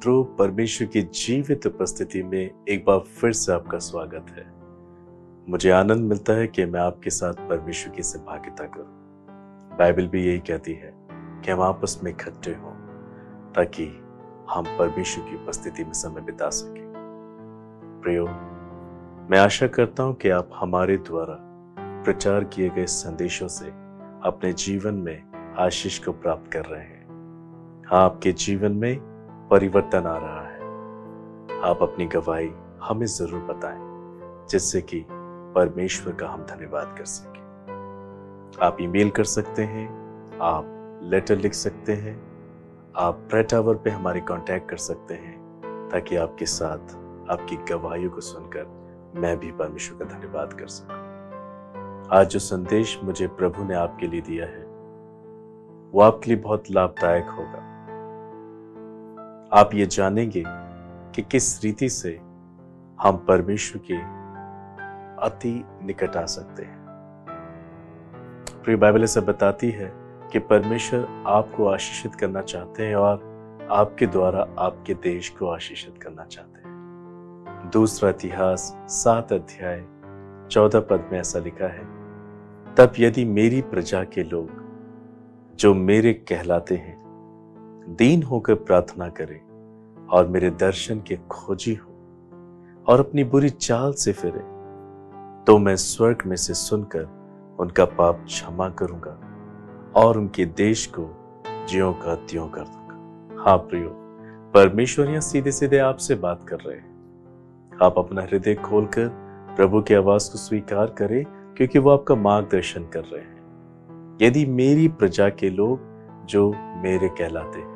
मित्रों, परमेश्वर की जीवित उपस्थिति में एक बार फिर से आपका स्वागत है। मुझे आनंद मिलता है कि मैं आपके साथ परमेश्वर की सहभागिता करूं। बाइबल भी यही कहती है कि हम आपस में इकट्ठे हों ताकि हम परमेश्वर की उपस्थिति में समय बिता सकें। प्रियो, मैं आशा करता हूं कि आप हमारे द्वारा प्रचार किए गए संदेशों से अपने जीवन में आशीष को प्राप्त कर रहे हैं। आपके जीवन में परिवर्तन आ रहा है। आप अपनी गवाही हमें जरूर बताएं, जिससे कि परमेश्वर का हम धन्यवाद कर सकें। आप ईमेल कर सकते हैं, आप लेटर लिख सकते हैं, आप प्रेयर टावर पे हमारे कांटेक्ट कर सकते हैं, ताकि आपके साथ आपकी गवाहियों को सुनकर मैं भी परमेश्वर का धन्यवाद कर सकूं। आज जो संदेश मुझे प्रभु ने आपके लिए दिया है वो आपके लिए बहुत लाभदायक होगा। आप ये जानेंगे कि किस रीति से हम परमेश्वर के अति निकट आ सकते हैं। प्रिय, बाइबल ऐसा बताती है कि परमेश्वर आपको आशीषित करना चाहते हैं और आपके द्वारा आपके देश को आशीषित करना चाहते हैं। दूसरा इतिहास 7 अध्याय 14 पद में ऐसा लिखा है, तब यदि मेरी प्रजा के लोग जो मेरे कहलाते हैं दीन होकर प्रार्थना करें और मेरे दर्शन के खोजी हो और अपनी बुरी चाल से फिरे, तो मैं स्वर्ग में से सुनकर उनका पाप क्षमा करूंगा और उनके देश को ज्यों का त्यों कर दूंगा। हाँ प्रियो, परमेश्वर यहां सीधे सीधे आपसे बात कर रहे हैं। आप अपना हृदय खोलकर प्रभु की आवाज को स्वीकार करें, क्योंकि वो आपका मार्गदर्शन कर रहे हैं। यदि मेरी प्रजा के लोग जो मेरे कहलाते हैं,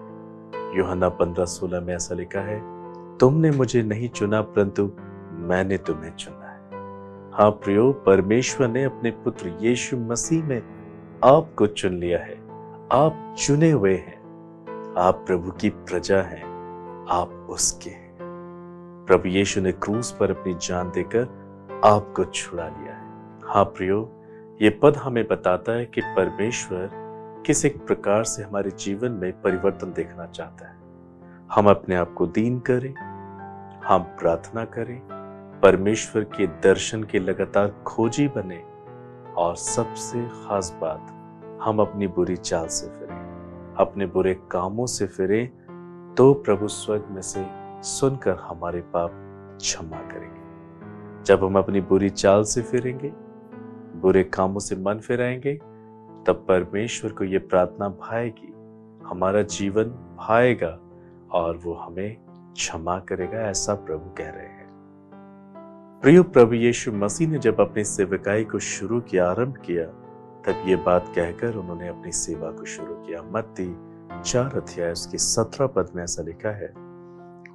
यूहन्ना 15:16 में ऐसा लिखा है, तुमने मुझे नहीं चुना परंतु मैंने तुम्हें चुना है। हाँ प्रियो, परमेश्वर ने अपने पुत्र यीशु मसीह में आपको चुन लिया है। आप चुने हुए हैं, आप प्रभु की प्रजा हैं, आप उसके हैं। प्रभु यीशु ने क्रूस पर अपनी जान देकर आपको छुड़ा लिया है। हाँ प्रियो, ये पद हमें बताता है कि परमेश्वर किस एक प्रकार से हमारे जीवन में परिवर्तन देखना चाहता है। हम अपने आप को दीन करें, हम प्रार्थना करें, परमेश्वर के दर्शन के लगातार खोजी बने, और सबसे खास बात, हम अपनी बुरी चाल से फिरें, अपने बुरे कामों से फिरें, तो प्रभु स्वर्ग में से सुनकर हमारे पाप क्षमा करेंगे। जब हम अपनी बुरी चाल से फिरेंगे, बुरे कामों से मन फिराएंगे, तब परमेश्वर को ये प्रार्थना भाएगी, हमारा जीवन भाएगा और वो हमें क्षमा करेगा, ऐसा प्रभु कह रहे हैं। प्रिय, प्रभु यीशु मसीह ने जब अपनी सेवकाई को शुरू किया, आरंभ किया, तब ये बात कहकर उन्होंने अपनी सेवा को शुरू किया। मत्ती 4 अध्याय उसके 17 पद में ऐसा लिखा है,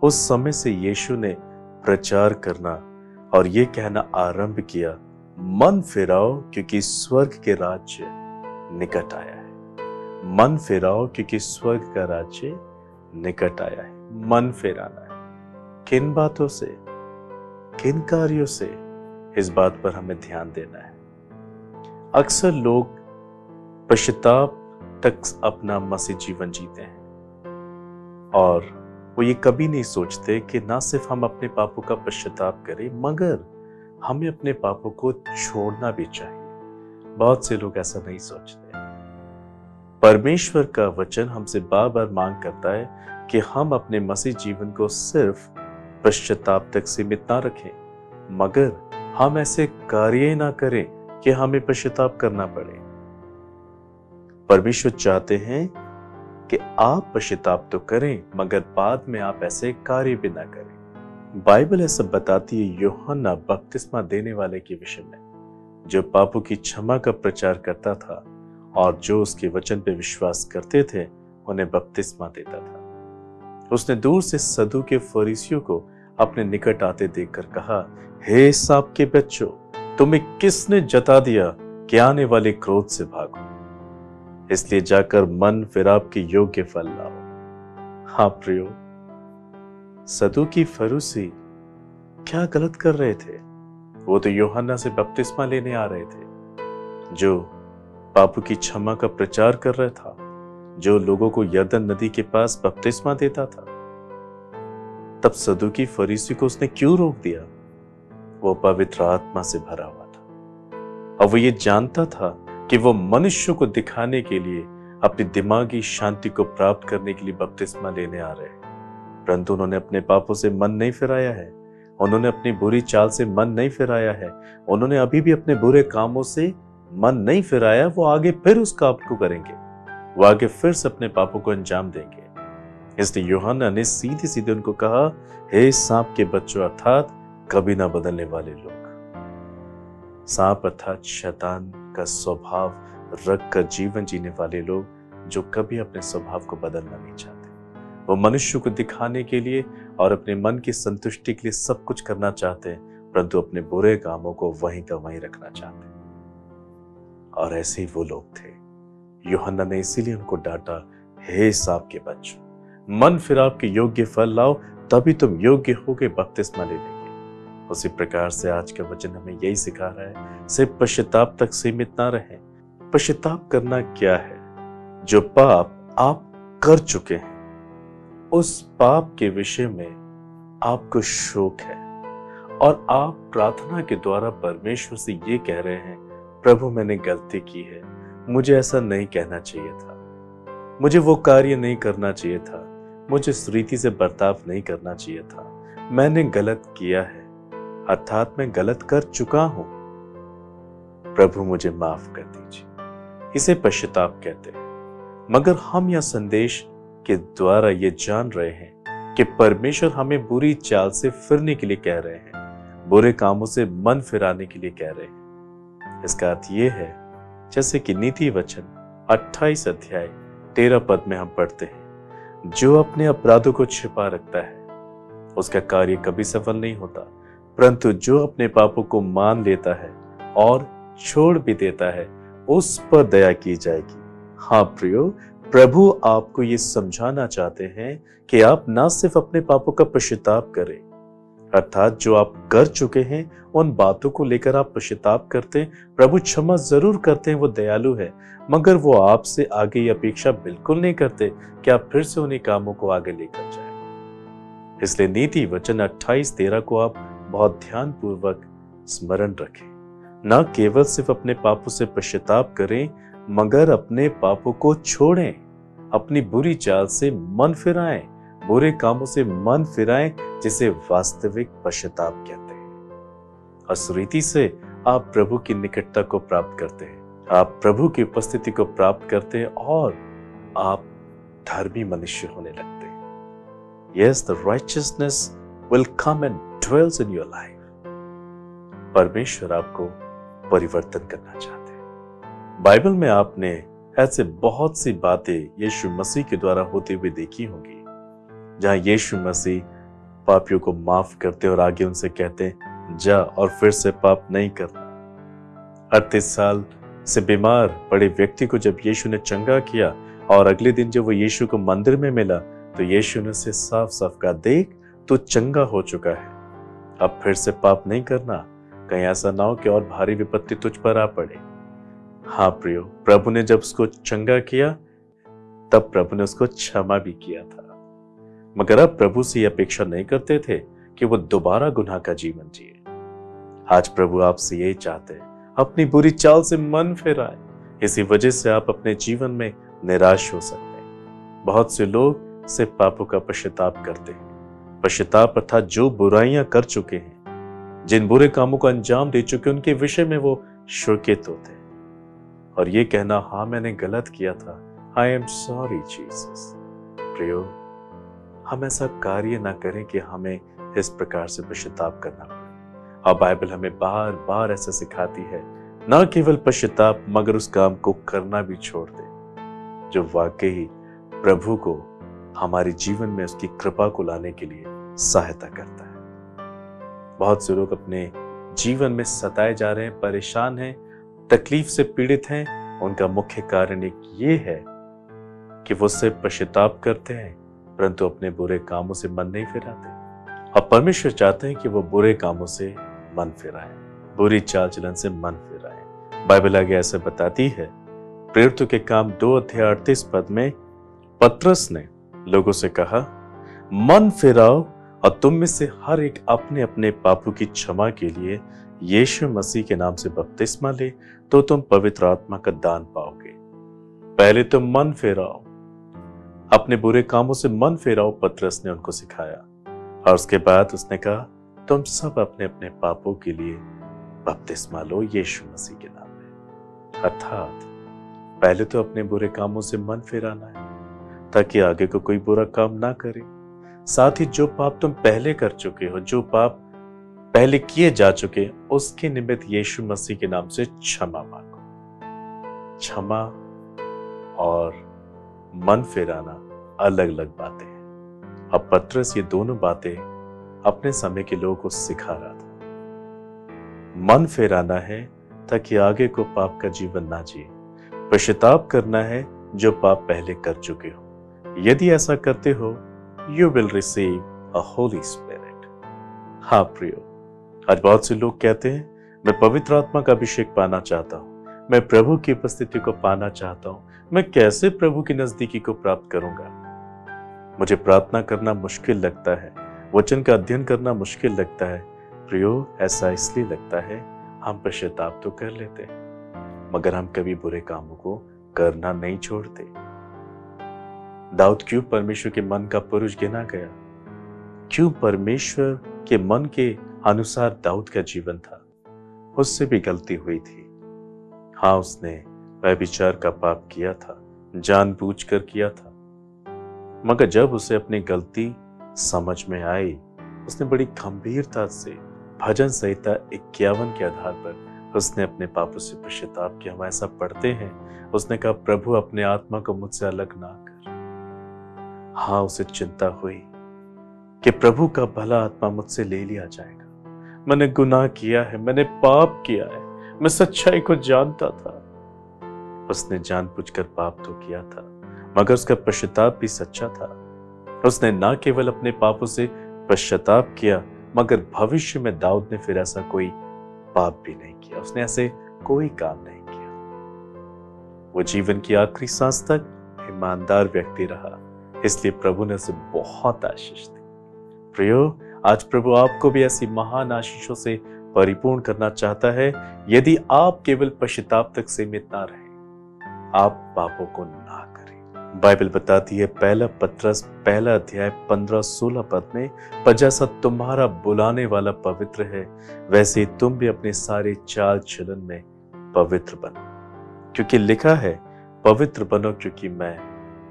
उस समय से यीशु ने प्रचार करना और ये कहना आरंभ किया, मन फिराओ क्योंकि स्वर्ग के राज्य निकट आया है। मन फिराओ क्योंकि स्वर्ग का राज्य निकट आया है। मन फिराना है किन बातों से, किन कार्यों से, इस बात पर हमें ध्यान देना है। अक्सर लोग पश्चाताप तक अपना मसीह जीवन जीते हैं और वो ये कभी नहीं सोचते कि ना सिर्फ हम अपने पापों का पश्चाताप करें, मगर हमें अपने पापों को छोड़ना भी चाहिए। बहुत से लोग ऐसा नहीं सोचते। परमेश्वर का वचन हमसे बार बार मांग करता है कि हम अपने मसीह जीवन को सिर्फ पश्चाताप तक सीमित ना रखें, मगर हम ऐसे कार्य ना करें कि हमें पश्चाताप करना पड़े। परमेश्वर चाहते हैं कि आप पश्चाताप तो करें, मगर बाद में आप ऐसे कार्य भी ना करें। बाइबल ऐसा बताती है यूहन्ना बपतिस्मा देने वाले के विषय में, जो पापों की क्षमा का प्रचार करता था और जो उसके वचन पे विश्वास करते थे उन्हें बपतिस्मा देता था। उसने दूर से सदू के फरीसियों को अपने निकट आते देखकर कहा, हे सांप के बच्चों, तुम्हें किसने जता दिया कि आने वाले क्रोध से भागो? इसलिए जाकर मन फिराव के योग्य फल लाओ। हाँ प्रियो, सदू की फरीसी क्या गलत कर रहे थे? वो तो यूहन्ना से बपतिस्मा लेने आ रहे थे, जो पापों की क्षमा का प्रचार कर रहा था, जो लोगों को यरदन नदी के पास बपतिस्मा देता था। तब सदूकी फरीसी को उसने क्यों रोक दिया? वो पवित्र आत्मा से भरा हुआ था और वो ये जानता था कि वो मनुष्य को दिखाने के लिए अपनी दिमागी शांति को प्राप्त करने के लिए बपतिस्मा लेने आ रहे हैं। परंतु उन्होंने अपने पापों से मन नहीं फिराया है, उन्होंने अपनी बुरी चाल से मन नहीं फिराया है, उन्होंने अभी भी अपने बुरे कामों से मन नहीं फिराया। वो आगे फिर उस काम को करेंगे, वो आगे फिर से अपने पापों को अंजाम देंगे। इसलिए यूहन्ना ने सीधे सीधे उनको कहा, हे सांप के बच्चों अर्थात कभी ना बदलने वाले लोग। सांप अर्थात शैतान का स्वभाव रखकर जीवन जीने वाले लोग जो कभी अपने स्वभाव को बदलना नहीं चाहते। वो मनुष्य को दिखाने के लिए और अपने मन की संतुष्टि के लिए सब कुछ करना चाहते हैं, परंतु अपने बुरे कामों को वहीं का वहीं रखना चाहते हैं। और ऐसे ही वो लोग थे। यूहन्ना ने इसीलिए उनको डांटा, हे सांप के बच्चों, मन फिराव के योग्य फल लाओ, तभी तुम योग्य होके बपतिस्मा ले लेंगे। उसी प्रकार से आज का वचन हमें यही सिखा रहा है, सिर्फ पश्चाताप तक सीमित ना रहें। पश्चाताप करना क्या है? जो पाप आप कर चुके हैं, उस पाप के विषय में आपको शोक है और आप प्रार्थना के द्वारा परमेश्वर से ये कह रहे हैं, प्रभु मैंने गलती की है, मुझे ऐसा नहीं कहना चाहिए था, मुझे वो कार्य नहीं करना चाहिए था, मुझे इस रीति से बर्ताव नहीं करना चाहिए था, मैंने गलत किया है, अर्थात मैं गलत कर चुका हूं, प्रभु मुझे माफ कर दीजिए। इसे पश्चाताप कहते हैं। मगर हम यह संदेश के द्वारा ये जान रहे हैं कि परमेश्वर हमें बुरी चाल से फिरने के लिए कह रहे हैं, बुरे कामों से मन फिराने के लिए कह रहे हैं। इसका अर्थ ये है, जैसे कि नीति वचन 28 अध्याय 13 पद में हम पढ़ते हैं, जो अपने अपराधों को छिपा रखता है उसका कार्य कभी सफल नहीं होता, परंतु जो अपने पापों को मान लेता है और छोड़ भी देता है उस पर दया की जाएगी। हाँ प्रियो, प्रभु आपको ये समझाना चाहते हैं कि आप ना सिर्फ अपने पापों का पश्चाताप करें, अर्थात जो आप कर चुके हैं उन बातों को लेकर आप पश्चाताप करते हैं, प्रभु क्षमा जरूर करते हैं, वो दयालु है, मगर वो आपसे आगे ये अपेक्षा बिल्कुल नहीं करते कि आप फिर से उन्हीं कामों को आगे लेकर जाएं। इसलिए नीति वचन 28:13 को आप बहुत ध्यान पूर्वक स्मरण रखें। न केवल सिर्फ अपने पापों से पश्चाताप करें, मगर अपने पापों को छोड़ें, अपनी बुरी चाल से मन फिराएं, बुरे कामों से मन फिराएं, जिसे वास्तविक पश्चाताप कहते हैं। इस रीति से आप प्रभु की निकटता को प्राप्त करते हैं, आप प्रभु की उपस्थिति को प्राप्त करते हैं और आप धर्मी मनुष्य होने लगते हैं। Yes, the righteousness will come and dwells in your life. परमेश्वर आपको परिवर्तन करना चाहते हैं। बाइबल में आपने ऐसे बहुत सी बातें यीशु मसीह के द्वारा होते हुए देखी होंगी, जहां यीशु मसीह पापियों को माफ करते और आगे उनसे कहते जा और फिर से पाप नहीं करना। 38 साल से बीमार पड़े व्यक्ति को जब यीशु ने चंगा किया और अगले दिन जब वो यीशु को मंदिर में मिला तो यीशु ने उसे साफ साफ कहा, देख तू चंगा हो चुका है, अब फिर से पाप नहीं करना, कहीं ऐसा ना हो कि और भारी विपत्ति तुझ पर आ पड़े। हाँ प्रियो, प्रभु ने जब उसको चंगा किया तब प्रभु ने उसको क्षमा भी किया था, मगर अब प्रभु से यह अपेक्षा नहीं करते थे कि वो दोबारा गुनाह का जीवन जिए। आज प्रभु आपसे यही चाहते हैं, अपनी बुरी चाल से मन फिराए। इसी वजह से आप अपने जीवन में निराश हो सकते हैं। बहुत से लोग सिर्फ पापों का पश्चाताप करते हैं। पश्चाताप अर्थात जो बुराइयां कर चुके हैं, जिन बुरे कामों को अंजाम दे चुके, उनके विषय में वो शोकित होते हैं और ये कहना, हाँ मैंने गलत किया था, आई एम सॉरी जीसस। प्रियो, हम ऐसा कार्य ना करें कि हमें इस प्रकार से पश्चाताप करना पड़े। और बाइबल हमें बार बार ऐसा सिखाती है, ना केवल पश्चाताप मगर उस काम को करना भी छोड़ दे जो वाकई प्रभु को हमारे जीवन में उसकी कृपा को लाने के लिए सहायता करता है। बहुत से लोग अपने जीवन में सताए जा रहे हैं, परेशान हैं, तकलीफ से पीड़ित हैं। उनका मुख्य कारण एक ये है कि वो सिर्फ पश्चाताप करते हैं परंतु अपने बुरे कामों से मन नहीं फिराते। और परमेश्वर चाहते हैं कि वो बुरे कामों से मन फिराएं, बुरी चाल चलन से मन फिराएं। बाइबल आगे ऐसे बताती है, प्रेरितों के काम 2 अध्याय 38 पद में पतरस ने लोगों से कहा, मन फिराओ और तुम में से हर एक अपने अपने पापों की क्षमा के लिए यीशु मसीह के नाम से बपतिस्मा ले, तो तुम पवित्र आत्मा का दान पाओगे। पहले तुम मन फेराओ, अपने बुरे कामों से मन फेराओ, पतरस ने उनको सिखाया। और उसके बाद उसने कहा, तुम सब अपने अपने पापों के लिए बपतिस्मा लो यीशु मसीह के नाम में। अर्थात पहले तो अपने बुरे कामों से मन फेराना है, ताकि आगे को कोई बुरा काम ना करे। साथ ही जो पाप तुम पहले कर चुके हो, जो पाप पहले किए जा चुके, उसके निमित्त यीशु मसीह के नाम से क्षमा मांगो। क्षमा और मन फेराना अलग अलग बातें हैं। अब पतरस ये दोनों बातें अपने समय के लोगों को सिखा रहा था। मन फेराना है ताकि आगे को पाप का जीवन ना जिए। पश्चाताप करना है जो पाप पहले कर चुके हो। यदि ऐसा करते हो, you will receive a Holi spirit. हाँ प्रियो, आज बहुत से लोग कहते हैं, मैं पवित्र आत्मा का अभिषेक पाना चाहता हूँ, मैं प्रभु की उपस्थिति को पाना चाहता हूँ, मैं कैसे प्रभु की नजदीकी को प्राप्त करूंगा? मुझे प्रार्थना करना मुश्किल लगता है, वचन का अध्ययन करना मुश्किल लगता है। प्रियो, ऐसा इसलिए लगता है हम पश्चाताप तो कर लेते हैं, मगर हम कभी बुरे कामों को करना नहीं छोड़ते। दाऊद क्यों परमेश्वर के मन का पुरुष गिना गया? क्यों परमेश्वर के मन के अनुसार दाऊद का जीवन था? उससे भी गलती हुई थी। हाँ, उसने व्यभिचार का पाप किया था, जानबूझकर किया था, मगर जब उसे अपनी गलती समझ में आई, उसने बड़ी गंभीरता से भजन संहिता 51 के आधार पर उसने अपने पापों से पश्चाताप किया। हम ऐसा पढ़ते हैं, उसने कहा, प्रभु अपने आत्मा को मुझसे अलग ना कर। हाँ, उसे चिंता हुई कि प्रभु का भला आत्मा मुझसे ले लिया जाएगा। मैंने गुनाह किया है, मैंने पाप किया है, मैं सच्चाई को जानता था। उसने जानबूझकर पाप तो किया था, मगर उसका पश्चाताप भी सच्चा था। उसने न केवल अपने पापों से पश्चाताप किया, मगर भविष्य में दाऊद ने फिर ऐसा कोई पाप भी नहीं किया। उसने ऐसे कोई काम नहीं किया। वो जीवन की आखिरी सांस तक ईमानदार व्यक्ति रहा, इसलिए प्रभु ने उसे बहुत आशीष दी। प्रियो, आज प्रभु आपको भी ऐसी महान आशीषों से परिपूर्ण करना चाहता है। यदि आप केवल पश्चाताप तक सीमित ना रहे, आप पापों को ना करें। बाइबल बताती है, पहला पतरस 1 अध्याय 15-16 पद में, पर जैसा तुम्हारा बुलाने वाला पवित्र है, वैसे तुम भी अपने सारे चाल चलन में पवित्र बनो, क्योंकि लिखा है, पवित्र बनो क्योंकि मैं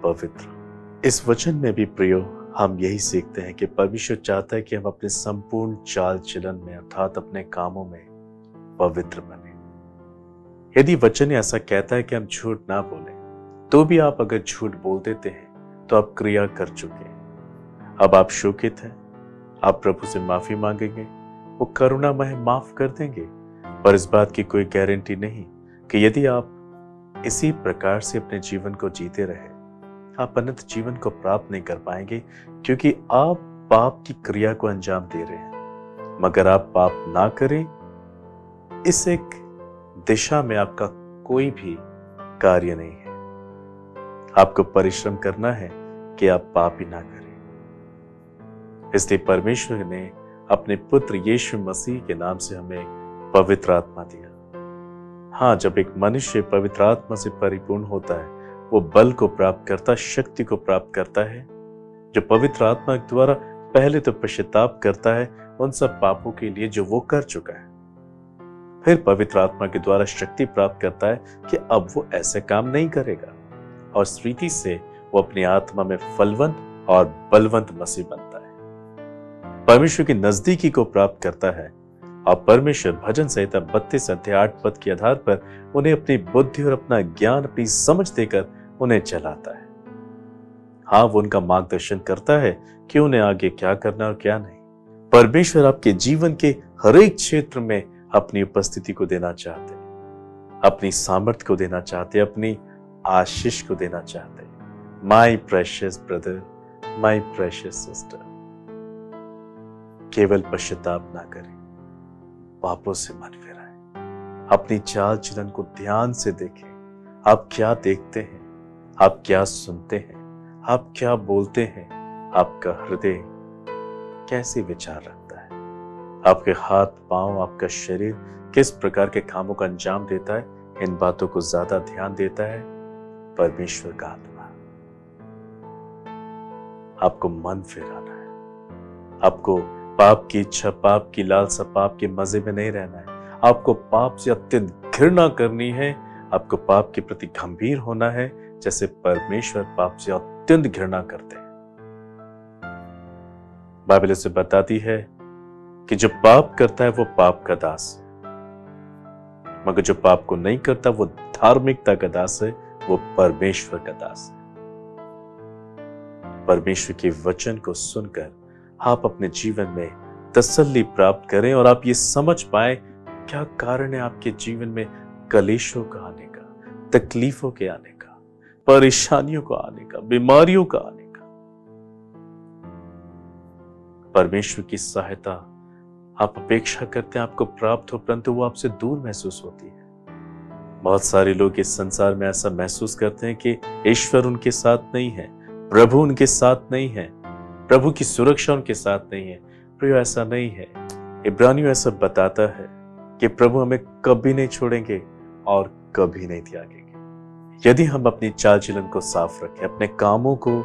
पवित्र हूं। इस वचन में भी प्रियो, हम यही सीखते हैं कि परमेश्वर चाहता है कि हम अपने संपूर्ण चाल चलन में, अर्थात अपने कामों में पवित्र बने। यदि वचन ऐसा कहता है कि हम झूठ ना बोलें, तो भी आप अगर झूठ बोल देते हैं तो आप क्रिया कर चुके हैं। अब आप शोकित हैं, आप प्रभु से माफी मांगेंगे, वो करुणामय माफ कर देंगे। पर इस बात की कोई गारंटी नहीं कि यदि आप इसी प्रकार से अपने जीवन को जीते रहे, आप अनंत जीवन को प्राप्त नहीं कर पाएंगे, क्योंकि आप पाप की क्रिया को अंजाम दे रहे हैं। मगर आप पाप ना करें, इस एक दिशा में आपका कोई भी कार्य नहीं है। आपको परिश्रम करना है कि आप पाप ही ना करें। इसलिए परमेश्वर ने अपने पुत्र यीशु मसीह के नाम से हमें पवित्र आत्मा दिया। हाँ, जब एक मनुष्य पवित्र आत्मा से परिपूर्ण होता है, वो बल को प्राप्त करता, शक्ति को प्राप्त करता है, जो पवित्र आत्मा के द्वारा पहले तो पश्चाताप करता है उन सब पापों के लिए जो वो कर चुका है, फिर पवित्र आत्मा के द्वारा शक्ति प्राप्त करता है कि अब वो ऐसे काम नहीं करेगा, और इस रीति से वो अपनी आत्मा में फलवंत और बलवंत मसीह बनता है, परमेश्वर की नजदीकी को प्राप्त करता है। और परमेश्वर भजन संहिता 32 अध्याय 8 पद के आधार पर उन्हें अपनी बुद्धि और अपना ज्ञान, अपनी समझ देकर उन्हें चलाता है। हाँ, वो उनका मार्गदर्शन करता है कि उन्हें आगे क्या करना और क्या नहीं। परमेश्वर आपके जीवन के हर एक क्षेत्र में अपनी उपस्थिति को देना चाहते हैं, अपनी सामर्थ्य को देना चाहते हैं, अपनी आशीष को देना चाहते हैं। My precious brother, my precious sister, केवल पश्चाताप ना करें, पापों से मन फिराएं, अपनी चाल चलन को ध्यान से देखें। आप क्या देखते हैं, आप क्या सुनते हैं, आप क्या बोलते हैं, आपका हृदय कैसे विचार रखता है, आपके हाथ पांव, आपका शरीर किस प्रकार के कामों का अंजाम देता है, इन बातों को ज्यादा ध्यान देता है परमेश्वर का आत्मा। आपको मन फिराना है, आपको पाप की इच्छा, पाप की लालसा, पाप के मजे में नहीं रहना है। आपको पाप से अत्यंत घृणा करनी है, आपको पाप के प्रति गंभीर होना है जैसे परमेश्वर पाप से अत्यंत घृणा करते हैं। बाइबल इसे बताती है कि जो पाप करता है वो पाप का दास है, मगर जो पाप को नहीं करता वो धार्मिकता का दास है, वो परमेश्वर का दास है। परमेश्वर के वचन को सुनकर आप अपने जीवन में तसल्ली प्राप्त करें और आप ये समझ पाए क्या कारण है आपके जीवन में कलेशों का आने का, तकलीफों के आने का, परेशानियों को आने का, बीमारियों का आने का। परमेश्वर की सहायता आप अपेक्षा करते हैं आपको प्राप्त हो, परंतु वो आपसे दूर महसूस होती है। बहुत सारे लोग इस संसार में ऐसा महसूस करते हैं कि ईश्वर उनके साथ नहीं है, प्रभु उनके साथ नहीं है, प्रभु की सुरक्षा उनके साथ नहीं है। प्रियो, ऐसा नहीं है। इब्रानियों ऐसा बताता है कि प्रभु हमें कभी नहीं छोड़ेंगे और कभी नहीं त्यागेंगे यदि हम अपनी चाल चलन को साफ रखें, अपने कामों को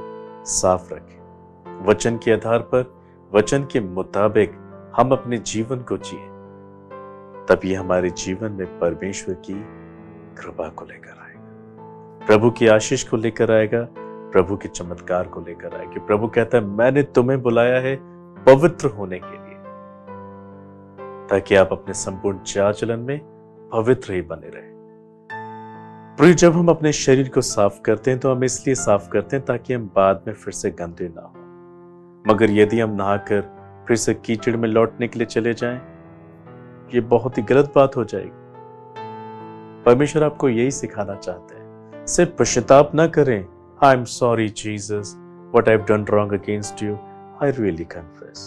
साफ रखें, वचन के आधार पर, वचन के मुताबिक हम अपने जीवन को जिए, तब ये हमारे जीवन में परमेश्वर की कृपा को लेकर आएगा, प्रभु की आशीष को लेकर आएगा, प्रभु के चमत्कार को लेकर आएगा। प्रभु कहता है मैंने तुम्हें बुलाया है पवित्र होने के लिए, ताकि आप अपने संपूर्ण चाल चलन में पवित्र ही बने रहे। प्रिय, जब हम अपने शरीर को साफ करते हैं तो हम इसलिए साफ करते हैं ताकि हम बाद में फिर से गंदे ना हो। मगर यदि हम नहाकर फिर से कीचड़ में लौटने के लिए चले जाएं, ये बहुत ही गलत बात हो जाएगी। परमेश्वर आपको यही सिखाना चाहते हैं, सिर्फ पश्चाताप ना करें, I am sorry Jesus, what I have done wrong against you, I really confess.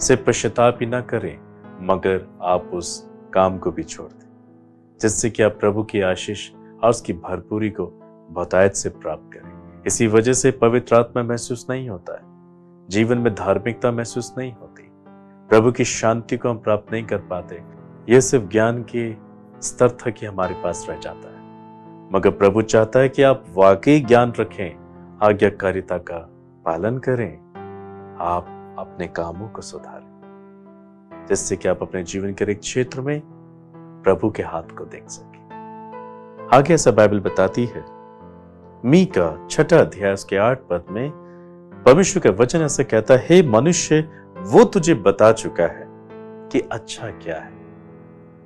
सिर्फ पश्चाताप ही ना करें, मगर आप उस काम को भी छोड़ दें, जिससे कि आप प्रभु की आशीष और उसकी भरपूरी को बहुतायत से प्राप्त करें। इसी वजह से पवित्र आत्मा महसूस नहीं होता है, जीवन में धार्मिकता महसूस नहीं होती, प्रभु की शांति को हम प्राप्त नहीं कर पाते। यह सिर्फ ज्ञान के स्तर तक ही हमारे पास रह जाता है। मगर प्रभु चाहता है कि आप वाकई ज्ञान रखें, आज्ञाकारिता का पालन करें, आप अपने कामों को सुधारें, जिससे कि आप अपने जीवन के एक क्षेत्र में प्रभु के हाथ को देख सकें। आगे ऐसा बाइबल बताती है, मीका 6 अध्याय उसके 8 पद में परमेश्वर का वचन ऐसा कहता है, हे मनुष्य, वो तुझे बता चुका है कि अच्छा क्या है,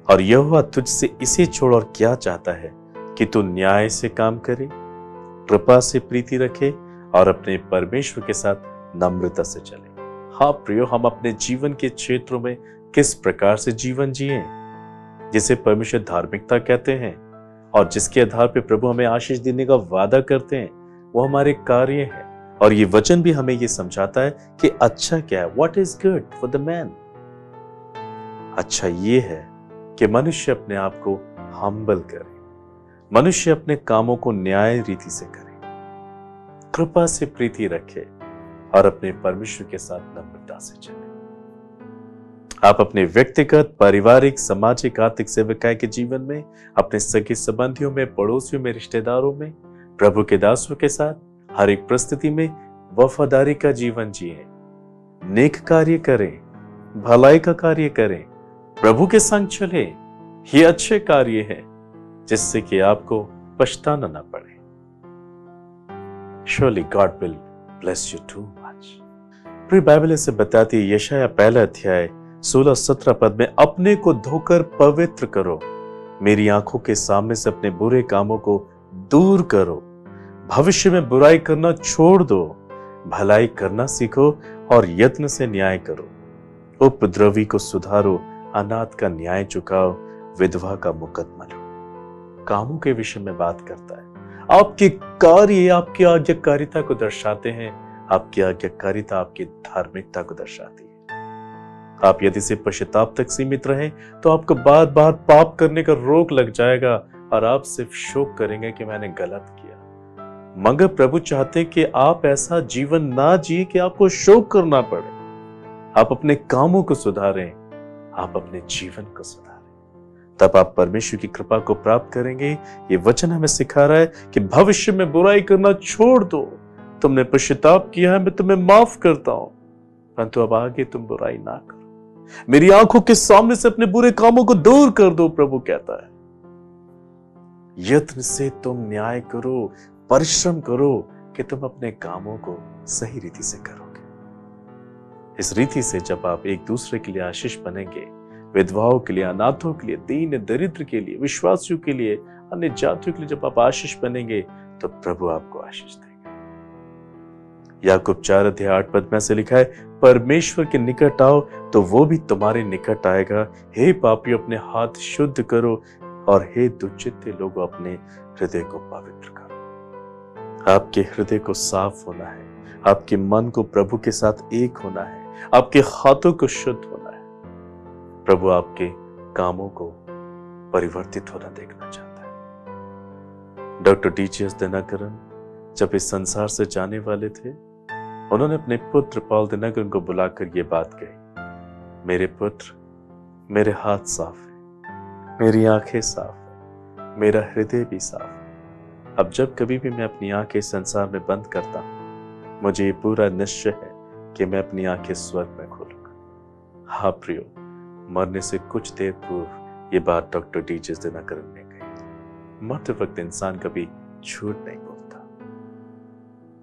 और यहोवा तुझसे इसे छोड़ और क्या चाहता है कि तू न्याय से काम करे, कृपा से प्रीति रखे और अपने परमेश्वर के साथ नम्रता से चले। हाँ प्रियो, हम अपने जीवन के क्षेत्रों में किस प्रकार से जीवन जिए, जिसे परमेश्वर धार्मिकता कहते हैं और जिसके आधार पर प्रभु हमें आशीष देने का वादा करते हैं, वो हमारे कार्य है। और ये वचन भी हमें ये समझाता है कि अच्छा क्या है, what is good for the man. अच्छा ये है कि मनुष्य अपने आप को हम्बल करे, मनुष्य अपने कामों को न्याय रीति से करे, कृपा से प्रीति रखे और अपने परमेश्वर के साथ नम्रता से चले। आप अपने व्यक्तिगत, पारिवारिक, सामाजिक, आर्थिक, सेवकाई के जीवन में, अपने सगे संबंधियों में, पड़ोसियों में, रिश्तेदारों में, प्रभु के दासों के साथ हर एक परिस्थिति में वफादारी का जीवन जिए, नेक कार्य करें, भलाई का कार्य करें, प्रभु के संग चले। ये अच्छे कार्य है जिससे कि आपको पछताना ना पड़े। Surely God will bless you too much। प्रिय, बाइबल इसे बताती है, यशायाह 1 अध्याय 16-17 पद में, अपने को धोकर पवित्र करो, मेरी आंखों के सामने से अपने बुरे कामों को दूर करो, भविष्य में बुराई करना छोड़ दो, भलाई करना सीखो और यत्न से न्याय करो, उपद्रवी को सुधारो, अनाथ का न्याय चुकाओ, विधवा का मुकदमा लो। कामों के विषय में बात करता है। आपके कार्य आपकी आज्ञाकारिता को दर्शाते हैं, आपकी आज्ञाकारिता आपकी धार्मिकता को दर्शाती है। आप यदि से पश्चाताप तक सीमित रहे तो आपको बार बार पाप करने का रोग लग जाएगा और आप सिर्फ शोक करेंगे कि मैंने गलत किया। मगर प्रभु चाहते कि आप ऐसा जीवन ना जिए कि आपको शोक करना पड़े। आप अपने कामों को सुधारें, आप अपने जीवन को सुधारें, तब आप परमेश्वर की कृपा को प्राप्त करेंगे। ये वचन हमें सिखा रहा है कि भविष्य में बुराई करना छोड़ दो। तुमने पश्चाताप किया है, मैं तुम्हें माफ करता हूं, परंतु अब आगे तुम बुराई ना करो। मेरी आंखों के सामने से अपने बुरे कामों को दूर कर दो, प्रभु कहता है। यत्न से तुम न्याय करो, परिश्रम करो कि तुम अपने कामों को सही रीति से करोगे। इस रीति से जब आप एक दूसरे के लिए आशीष बनेंगे, विधवाओं के लिए, अनाथों के लिए, दीन दरिद्र के लिए, विश्वासियों के लिए, अन्य जातियों के लिए जब आप आशीष बनेंगे, तो प्रभु आपको आशीष देंगे। याकूब 4:8 में से लिखा है, परमेश्वर के निकट आओ तो वो भी तुम्हारे निकट आएगा। हे पापियों, अपने हाथ शुद्ध करो, और हे दुचित्ते लोगों, अपने हृदय को पवित्र करो। आपके हृदय को साफ होना है, आपके मन को प्रभु के साथ एक होना है, आपके हाथों को शुद्ध होना है। प्रभु आपके कामों को परिवर्तित होना देखना चाहता है। डॉक्टर टीचर्स दिनकरन जब इस संसार से जाने वाले थे, उन्होंने अपने पुत्र पॉल दिनकरन को बुलाकर यह बात कही, मेरे पुत्र, मेरे हाथ साफ है, मेरी आंखें साफ है, मेरा हृदय भी साफ है। अब जब कभी भी मैं अपनी आंखें संसार में बंद करता हूं, मुझे ये पूरा निश्चय है कि मैं अपनी आंखें स्वर्ग में खोलूंगा। हाँ प्रियो, मरने से कुछ देर पूर्व ये बात डॉक्टर टीचर्स दिनकरन ने कही। मरते वक्त इंसान कभी झूठ नहीं बोलता।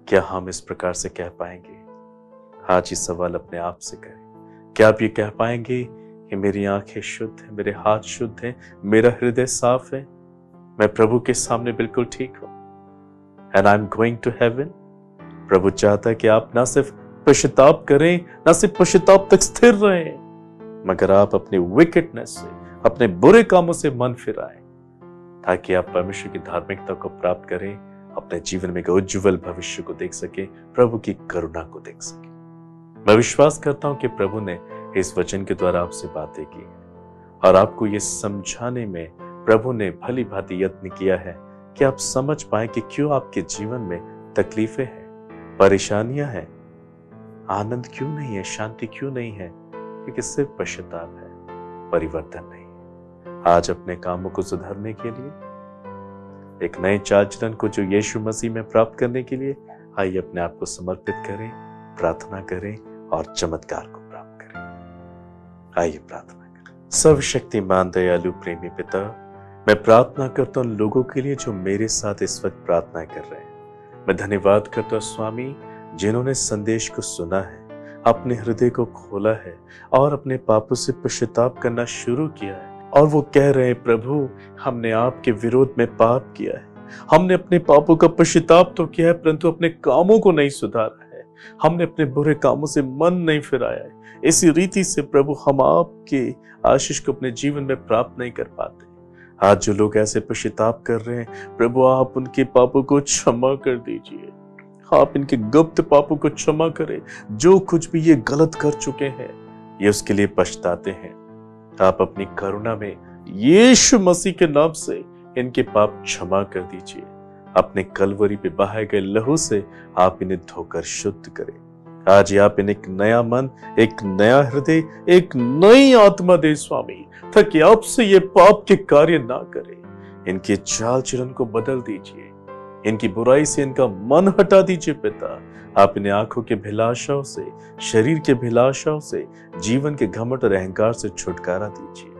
क्या हम इस प्रकार से कह पाएंगे? आज ये सवाल अपने आप से करें। क्या आप ये कह पाएंगे कि मेरी आंखें शुद्ध हैं, मेरे हाथ शुद्ध हैं, मेरा हृदय साफ है, मैं प्रभु के सामने बिल्कुल ठीक हूं, and I am going to heaven? प्रभु चाहता है कि आप ना सिर्फ पश्चाताप करें, ना सिर्फ पश्चाताप तक स्थिर रहें, मगर आप अपने विकेटनेस से, अपने बुरे कामों से मन फिराएं, ताकि आप परमेश्वर की धार्मिकता को प्राप्त करें, अपने जीवन में एक उज्जवल भविष्य को देख सके, प्रभु की करुणा को देख सके। मैं विश्वास करता हूं कि प्रभु ने इस वचन के द्वारा आपसे बातें की है, और आपको ये समझाने में प्रभु ने भली भांति यत्न किया है कि आप समझ पाए कि क्यों आपके जीवन में तकलीफें हैं, परेशानियां हैं, आनंद क्यों नहीं है, शांति क्यों नहीं है, क्योंकि सिर्फ पश्चाताप है, परिवर्तन नहीं है। आज अपने कामों को सुधारने के लिए, एक नए चाल चलन को जो यीशु मसीह में प्राप्त करने के लिए, आइए अपने आप को समर्पित करें, प्रार्थना करें और चमत्कार को प्राप्त करें। आइए प्रार्थना करें। सर्वशक्तिमान दयालु प्रेमी पिता, मैं प्रार्थना करता हूं लोगों के लिए जो मेरे साथ इस वक्त प्रार्थना कर रहे हैं। मैं धन्यवाद करता हूं स्वामी, जिन्होंने संदेश को सुना है, अपने हृदय को खोला है और अपने पापों से पश्चाताप करना शुरू किया है, और वो कह रहे हैं प्रभु, हमने आपके विरोध में पाप किया है, हमने अपने पापों का पश्चाताप तो किया है, परंतु अपने कामों को नहीं सुधारा है, हमने अपने बुरे कामों से मन नहीं फिराया है। इसी रीति से प्रभु हम आपके आशीष को अपने जीवन में प्राप्त नहीं कर पाते। आज जो लोग ऐसे पश्चाताप कर रहे हैं, प्रभु आप उनके पापों को क्षमा कर दीजिए, आप इनके गुप्त पापों को क्षमा करें। जो कुछ भी ये गलत कर चुके हैं, ये उसके लिए पछताते हैं। आप अपनी करुणा में यीशु मसीह के नाम से इनके पाप क्षमा कर दीजिए। अपने कलवरी पे बहाए गए लहू से आप इन्हें धोकर शुद्ध करें। आज आप इन्हें एक नया मन, एक नया हृदय, एक नई आत्मा दे स्वामी, ताकि आपसे ये पाप के कार्य ना करें। इनके चाल चलन को बदल दीजिए, इनकी बुराई से इनका मन हटा दीजिए पिता। आप इन्हें आंखों के अभिलाषाओं से, शरीर के अभिलाषाओं से, जीवन के घमंड और अहंकार से छुटकारा दीजिए।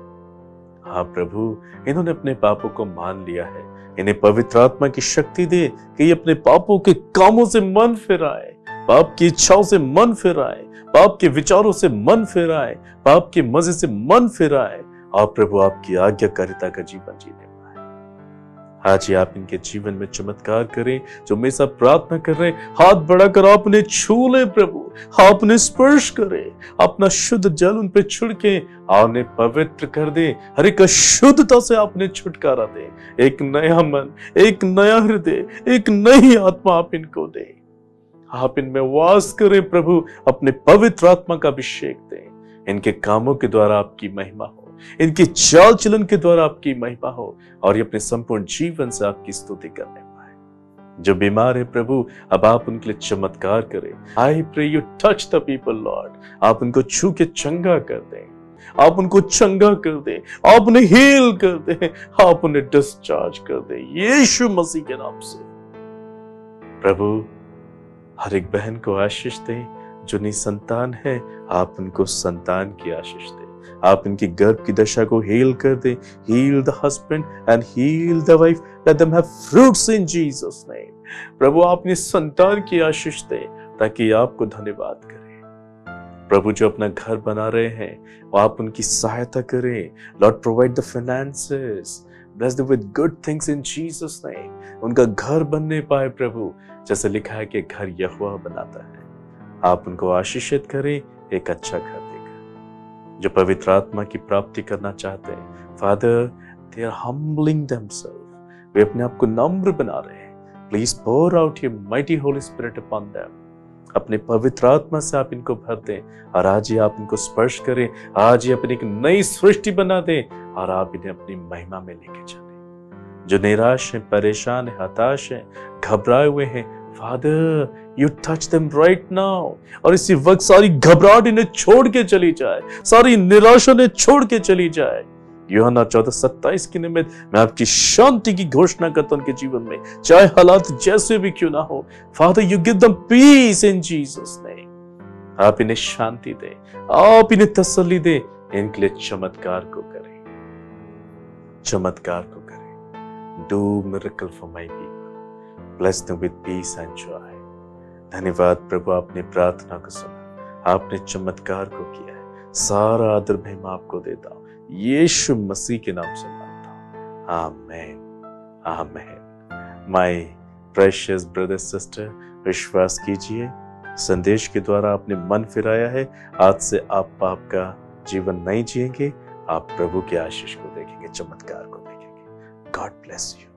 हाँ प्रभु, इन्होंने अपने पापों को मान लिया है। इन्हें पवित्र आत्मा की शक्ति दे कि ये अपने पापों के कामों से मन फिराए, पाप की इच्छाओं से मन फिराए, पाप के विचारों से मन फिराए, पाप के मजे से मन फिराए, और प्रभु आपकी आज्ञाकारिता का जीवन जीने पाए। आज ही आप इनके जीवन में चमत्कार करें। जो मेरे साथ प्रार्थना कर रहे हैं, हाथ बढ़ाकर आप उन्हें छू ले प्रभु, आप उन्हें स्पर्श करें, अपना शुद्ध जल उन पे छिड़के और उन्हें पवित्र कर दे। हर एक अशुद्धता से आप उन्हें छुटकारा दे। एक नया मन, एक नया हृदय, एक नई आत्मा आप इनको दें। आप इनमें वास करें प्रभु, अपने पवित्र आत्मा का अभिषेक दें। इनके कामों के द्वारा आपकी महिमा हो, इनके चाल चलन के द्वारा आपकी महिमा हो, और ये अपने संपूर्ण जीवन से आपकी स्तुति करने पाए। जो बीमार है प्रभु, अब आप उनके लिए चमत्कार करें। I pray you touch the people lord, आप उनको छू के चंगा कर दें, आप उनको चंगा कर दें, आप उन्हें हील कर दें, आप उन्हें डिस्चार्ज कर दें यीशु मसीह के नाम से। प्रभु हर एक बहन को आशीष दें जो निसंतान है, आप उनको संतान की आशीष दें, आप इनकी गर्भ की दशा को हील कर दें। Heal the husband and heal the wife, let them have fruits in Jesus name. प्रभु आप इन्हें संतान की आशीष दें ताकि आपको धन्यवाद करें। प्रभु जो अपना घर बना रहे हैं आप उनकी सहायता करें। Lord provide the finances, bless them with good things in Jesus name. उनका घर बनने पाए प्रभु, जैसे लिखा है कि घर यहोवा बनाता है। आप उनको आशीषित करें एक अच्छा घर देकर। जो पवित्र आत्मा की प्राप्ति करना चाहते हैं father, they are humbling themselves, वे अपने आप को नम्र बना रहे हैं। Please pour out your mighty holy spirit upon them. अपने पवित्र आत्मा से आप इनको भर दें और आज ही आप इनको स्पर्श करें। आज ही अपनी एक नई सृष्टि बना दें और आप इन्हें अपनी महिमा में लेके चलें। जो निराश हैं, परेशान हैं, हताश हैं, घबराए हुए हैं, father you touch them right now. और इसी वक्त सारी घबराहट इन्हें छोड़ के चली जाए, सारी निराशा ने छोड़ के चली जाए। यूहन्ना 14:27 के निमित्त मैं आपकी शांति की घोषणा करता हूं उनके जीवन में, चाहे हालात जैसे भी क्यों ना हो। Father you give them peace in Jesus name. आप इन्हें शांति दें, आप इन्हें तसल्ली दें, इनके लिए चमत्कार को करें, चमत्कार को करें। Do miracle for my people, bless them with piece and Joy. धन्यवाद प्रभु, आपने प्रार्थना को सुना, आपने चमत्कार को किया है। सारा आदर महिमा आपको देता हूं, यीशु मसीह के नाम से मांगता हूं, आमेन आमेन। माय प्रेशियस ब्रदर सिस्टर, विश्वास कीजिए संदेश के द्वारा आपने मन फिराया है। आज से आप पाप का जीवन नहीं जिएंगे, आप प्रभु की आशीष को देखेंगे, चमत्कार को देखेंगे। God bless you.